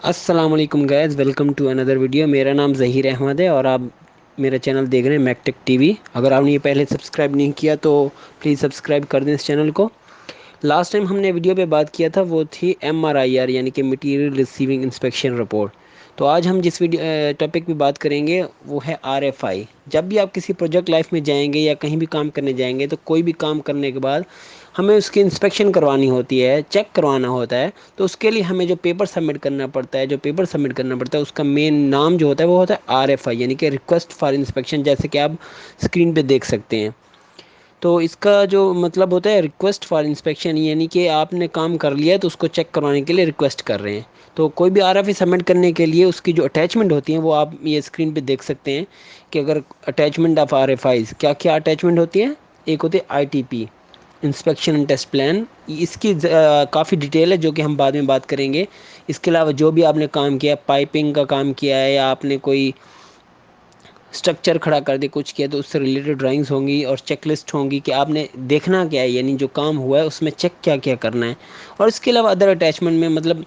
السلام علیکم guys, welcome to another video. میرا نام ظہیر احمد ہے اور آپ میرا چینل دیکھ رہے ہیں میک ٹیک ٹی وی۔ اگر آپ نے یہ پہلے سبسکرائب نہیں کیا تو پلیز سبسکرائب کر دیں اس چینل کو۔ لاسٹ ٹائم ہم نے ویڈیو پہ بات کیا تھا وہ تھی MRIR یعنی کہ مٹیریل ریسیونگ انسپیکشن رپورٹ۔ تو آج ہم جس ٹاپک پہ بات کریں گے وہ ہے RFI۔ جب بھی آپ کسی پروجیکٹ لائف میں جائیں گے یا کہیں بھی کام کرنے جائیں گے تو کوئی بھی کام کرنے کے بعد ہمیں اس کی انسپیکشن کروانی ہوتی ہے، چیک کروانا ہوتا ہے۔ تو اس کے لیے ہمیں جو پیپر سبمٹ کرنا پڑتا ہے اس کا مین نام جو ہوتا ہے وہ ہوتا ہے RFI یعنی کہ ریکویسٹ فار انسپیکشن، جیسے کہ آپ اسکرین پہ دیکھ سکتے ہیں۔ تو اس کا جو مطلب ہوتا ہے ریکویسٹ فار انسپیکشن، یعنی کہ آپ نے کام کر لیا تو اس کو چیک کروانے کے لیے ریکویسٹ کر رہے ہیں۔ تو کوئی بھی RFI سبمٹ کرنے کے لیے اس کی جو اٹیچمنٹ ہوتی ہیں وہ آپ یہ اسکرین پہ دیکھ سکتے ہیں کہ اگر اٹیچمنٹ آف RFIs کیا کیا اٹیچمنٹ ہوتی ہیں۔ ایک ہوتی ہے ITP، inspection and test plan, اس کی کافی ڈیٹیل ہے جو کہ ہم بعد میں بات کریں گے۔ اس کے علاوہ جو بھی آپ نے کام کیا، پائپنگ کا کام کیا ہے یا آپ نے کوئی اسٹرکچر کھڑا کر دے کچھ کیا، تو اس سے ریلیٹڈ ڈرائنگس ہوں گی اور چیک لسٹ ہوں گی کہ آپ نے دیکھنا کیا ہے، یعنی جو کام ہوا ہے اس میں چیک کیا کیا کرنا ہے۔ اور اس کے علاوہ ادر اٹیچمنٹ میں مطلب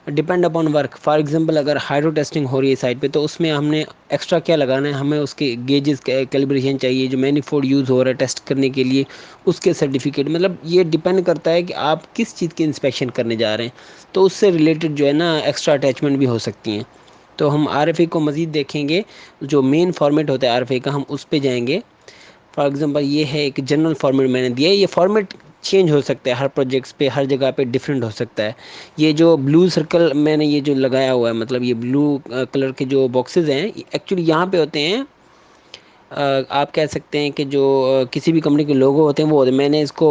depend upon work, for example اگر ہائیڈرو ٹیسٹنگ ہو رہی ہے سائٹ پہ تو اس میں ہم نے ایکسٹرا کیا لگانا ہے، ہمیں اس کے گیجز کیلیبریشن چاہیے، جو مینیفولڈ یوز ہو رہا ہے ٹیسٹ کرنے کے لیے اس کے سرٹیفکیٹ، مطلب یہ ڈپینڈ کرتا ہے کہ آپ کس چیز کی انسپیکشن کرنے جا رہے ہیں۔ تو اس سے ریلیٹڈ جو ہے نا ایکسٹرا اٹیچمنٹ بھی ہو سکتی ہیں۔ تو ہم RFI کو مزید دیکھیں گے، جو مین فارمیٹ ہوتا ہے RFI کا ہم اس پہ جائیں گے۔ فار ایگزامپل یہ ہے ایک جنرل فارمیٹ میں نے دیا ہے، یہ فارمیٹ چینج ہو سکتا ہے ہر پروجیکٹس پہ، ہر جگہ پہ ڈفرینٹ ہو سکتا ہے۔ یہ جو بلو سرکل میں نے یہ جو لگایا ہوا ہے، مطلب یہ بلو کلر کے جو باکسز ہیں ایکچولی یہاں پہ ہوتے ہیں، آپ کہہ سکتے ہیں کہ جو کسی بھی کمپنی کے لوگو ہوتے ہیں وہ ہوتے ہیں۔ میں نے اس کو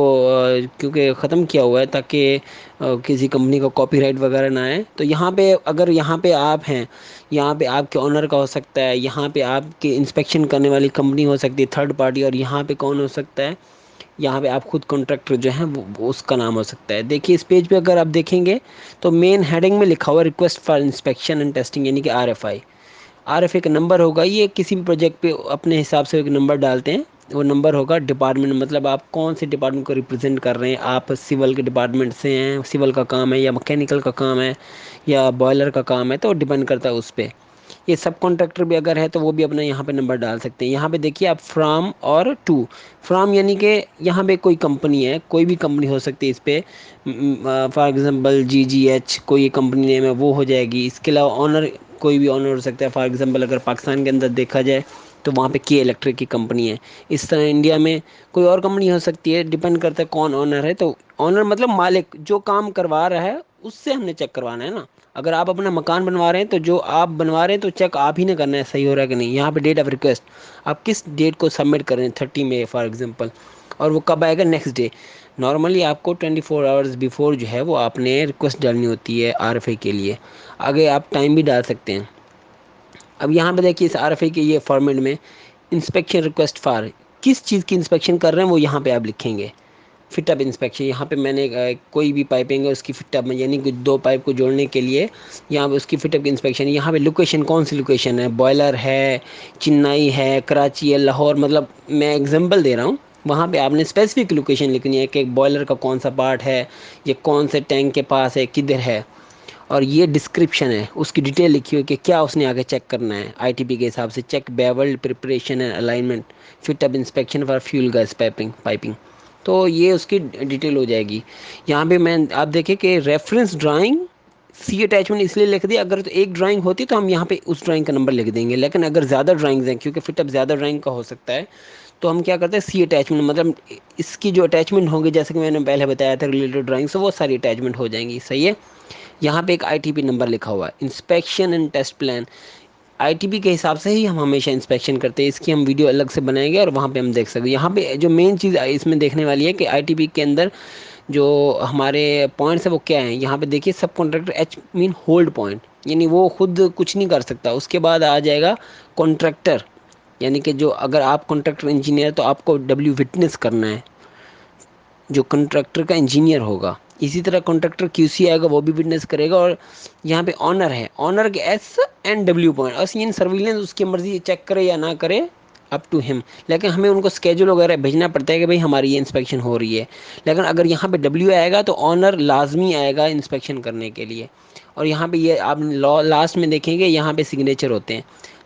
کیونکہ ختم کیا ہوا ہے تاکہ کسی کمپنی کا کاپی رائٹ وغیرہ نہ آئے۔ تو یہاں پہ اگر یہاں پہ آپ ہیں، یہاں پہ آپ کے آنر کا ہو سکتا ہے، یہاں پہ آپ کے انسپیکشن کرنے والی کمپنی ہو سکتی ہے تھرڈ پارٹی، اور یہاں پہ کون ہو سکتا ہے، یہاں پہ آپ خود کانٹریکٹر جو ہیں وہ اس کا نام ہو سکتا ہے۔ دیکھیے اس پیج پہ اگر آپ دیکھیں گے تو مین ہیڈنگ میں لکھا ہوا ہے request for inspection and testing یعنی کہ RFI کا نمبر ہوگا۔ یہ کسی بھی پروجیکٹ پہ اپنے حساب سے ایک نمبر ڈالتے ہیں، وہ نمبر ہوگا ڈپارٹمنٹ، مطلب آپ کون سے ڈپارٹمنٹ کو ریپرزینٹ کر رہے ہیں، آپ سول کے ڈپارٹمنٹ سے ہیں، سول کا کام ہے یا مکینیکل کا کام ہے یا بوائلر کا کام ہے، تو ڈپینڈ کرتا ہے اس پہ۔ یہ سب کانٹریکٹر بھی اگر ہے تو وہ بھی اپنا یہاں پہ نمبر ڈال سکتے ہیں۔ یہاں پہ دیکھیے آپ فرام اور ٹو، فرام یعنی کہ یہاں پہ کوئی کمپنی ہے، کوئی بھی کمپنی ہو سکتی ہے اس پہ، فار ایگزامپل GGH کوئی کمپنی نیم ہے وہ ہو جائے گی۔ اس کے علاوہ آنر کوئی بھی آنر ہو سکتا ہے، فار ایگزامپل اگر پاکستان کے اندر دیکھا جائے تو وہاں پہ کے الیکٹرک کی کمپنی ہے۔ اس طرح انڈیا میں کوئی اور کمپنی ہو سکتی ہے، ڈپینڈ کرتا ہے کون آنر ہے۔ تو آنر مطلب مالک، جو کام کروا رہا ہے اس سے ہم نے چیک کروانا ہے نا۔ اگر آپ اپنا مکان بنوا رہے ہیں تو جو آپ بنوا رہے ہیں تو چیک آپ ہی نے کرنا ہے صحیح ہو رہا ہے کہ نہیں۔ یہاں پہ ڈیٹ آف ریکویسٹ آپ کس ڈیٹ کو سبمٹ کر رہے ہیں، 30 مئی فار ایگزامپل، اور وہ کب آئے گا، نیکسٹ ڈے۔ نارملی آپ کو 24 آورز بیفور جو ہے وہ آپ نے ریکویسٹ ڈالنی ہوتی ہے RFI کے لیے، آگے آپ ٹائم بھی ڈال سکتے ہیں۔ اب یہاں پہ دیکھیے اس RFI کے یہ فارمیٹ میں انسپیکشن ریکویسٹ فار، کس چیز کی انسپیکشن کر رہے ہیں وہ یہاں پہ آپ لکھیں گے۔ فٹ اپ انسپیکشن، یہاں پہ میں نے کوئی بھی پائپنگ ہے اس کی فٹ اپ میں، یعنی کہ دو پائپ کو جوڑنے کے لیے یہاں پہ اس کی فٹ اپ کی انسپیکشن۔ یہاں پہ لوکیشن کون سی لوکیشن ہے، بوائلر ہے، چنئی ہے، کراچی ہے، لاہور، مطلب میں ایگزامپل دے رہا ہوں۔ وہاں پہ آپ نے اسپیسیفک لوکیشن لکھنی ہے کہ بوائلر کا کون سا پارٹ ہے، یہ کون سے ٹینک کے پاس ہے، کدھر ہے، اور یہ ڈسکرپشن ہے، اس کی ڈیٹیل لکھی ہوئی کہ کیا اس نے آگے چیک کرنا ہے ITP کے حساب سے، check bevelled preparation and alignment, fit up inspection for fuel gas piping. تو یہ اس کی ڈیٹیل ہو جائے گی۔ یہاں پہ آپ دیکھیں کہ ریفرنس ڈرائنگ سی اٹیچمنٹ اس لیے لکھ دیا، اگر تو ایک ڈرائنگ ہوتی تو ہم یہاں پہ اس ڈرائنگ کا نمبر لکھ دیں گے، لیکن اگر زیادہ ڈرائنگز ہیں کیونکہ فٹ اپ زیادہ ڈرائنگ کا ہو سکتا ہے تو ہم کیا کرتے ہیں سی اٹیچمنٹ، مطلب اس کی جو اٹیچمنٹ ہوگی جیسے کہ میں نے پہلے بتایا تھا ریلیٹڈ ڈرائنگ سے، وہ ساری اٹیچمنٹ ہو جائیں گی، صحیح ہے۔ یہاں پہ ایک ITP نمبر لکھا ہوا ہے، inspection and test plan. ITP کے حساب سے ہی ہم ہمیشہ انسپیکشن کرتے ہیں، اس کی ہم ویڈیو الگ سے بنائیں گے اور وہاں پہ ہم دیکھ سکتے ہیں۔ یہاں پہ جو مین چیز اس میں دیکھنے والی ہے کہ ITP کے اندر جو ہمارے پوائنٹس ہیں وہ کیا ہیں۔ یہاں پہ دیکھیے سب کانٹریکٹر H مین ہولڈ پوائنٹ، یعنی وہ خود کچھ نہیں کر سکتا۔ اس کے بعد آ جائے گا کانٹریکٹر، یعنی کہ جو اگر آپ کانٹریکٹر انجینئر تو آپ کو W وٹنس کرنا ہے، جو کنٹریکٹر کا انجینئر ہوگا۔ اسی طرح کانٹریکٹر QC آئے گا، وہ بھی وٹنس کرے گا۔ اور یہاں پہ آنر ہے، آنر کے S&W پوائنٹ، اور یہ سرویلنس اس کی مرضی چیک کرے یا نہ کرے، اپ ٹو ہم، لیکن ہمیں ان کو اسکیجول وغیرہ بھیجنا پڑتا ہے کہ بھائی ہماری یہ انسپیکشن ہو رہی ہے۔ لیکن اگر یہاں پہ W آئے گا تو آنر لازمی آئے گا انسپیکشن کرنے کے لیے۔ اور یہاں پہ یہ آپ لاسٹ میں دیکھیں گے یہاں پہ سگنیچر ہوتے ہیں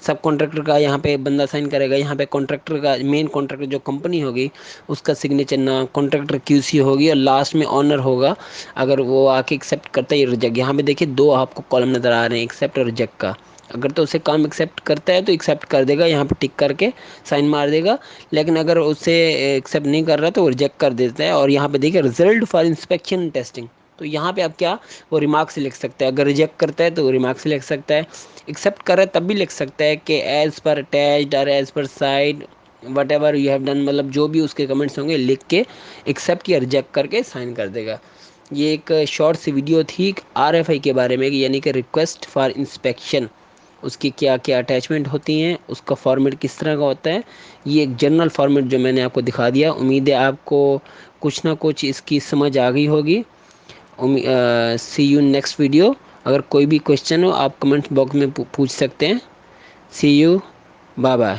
سب کانٹریکٹر کا، یہاں پہ بندہ سائن کرے گا، یہاں پہ کانٹریکٹر کا مین کانٹریکٹر جو کمپنی ہوگی اس کا سگنیچر نہ کانٹریکٹر کیو سی ہوگی، اور لاسٹ میں آنر ہوگا اگر وہ آ کے ایکسیپٹ کرتا ہے یا ریجیکٹ۔ یہاں پہ دیکھیے دو آپ کو کالم نظر آ رہے ہیں ایکسیپٹ اور ریجیکٹ کا، اگر تو اسے کام ایکسیپٹ کرتا ہے تو ایکسیپٹ کر دے گا، یہاں پہ ٹک کر کے سائن مار دے گا، لیکن اگر اسے ایکسیپٹ نہیں کر رہا تو وہ ریجیکٹ کر دیتا ہے۔ اور یہاں پہ دیکھیے ریزلٹ فار انسپیکشن ٹیسٹنگ، تو یہاں پہ آپ کیا وہ ریمارک سے لکھ سکتے ہیں، اگر ریجیکٹ کرتا ہے تو وہ ریمارک سے لکھ سکتا ہے، ایکسیپٹ کر رہا ہے تب بھی لکھ سکتا ہے کہ ایز پر اٹیچڈ اور as per side what ever you have done, مطلب جو بھی اس کے کمنٹس ہوں گے لکھ کے ایکسیپٹ یا ریجیکٹ کر کے سائن کر دے گا۔ یہ ایک شارٹ سی ویڈیو تھی آر ایف آئی کے بارے میں، یعنی کہ ریکویسٹ فار انسپیکشن، اس کی کیا کیا اٹیچمنٹ ہوتی ہیں، اس کا فارمیٹ کس طرح کا ہوتا ہے، یہ ایک جنرل فارمیٹ جو میں نے آپ کو دکھا دیا۔ امید ہے آپ کو کچھ نہ کچھ اس کی سمجھ آ گئی ہوگی۔ سی یو نیکسٹ ویڈیو۔ اگر کوئی بھی کوشچن ہو آپ کمنٹ باکس میں پوچھ سکتے ہیں۔ سی یو، بائے بائے۔